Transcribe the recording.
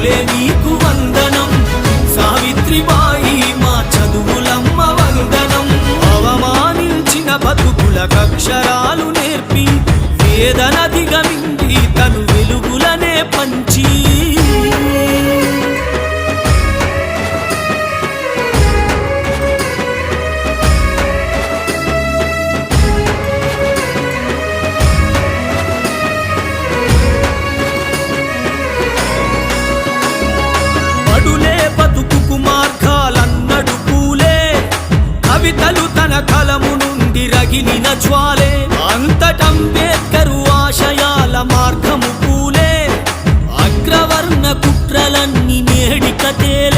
తల్లే నీకు వందనం, సావిత్రిబాయి మా చదువులమ్మ వందనం. అవమానించిన బతుకులకక్షరాలు నేర్పి వేదనదిగమింది తను వెలుగులనే పంచి. బడులే బతుకుకు మార్గాలన్నడు పూలే, కవితలు తన కలము నుండి రగిలిన జ్వాలే. అంతటంబేద్కరు ఆశయాల మార్గము పూలే, అగ్రవర్ణ కుట్రలన్నీ నేడిక తేలే.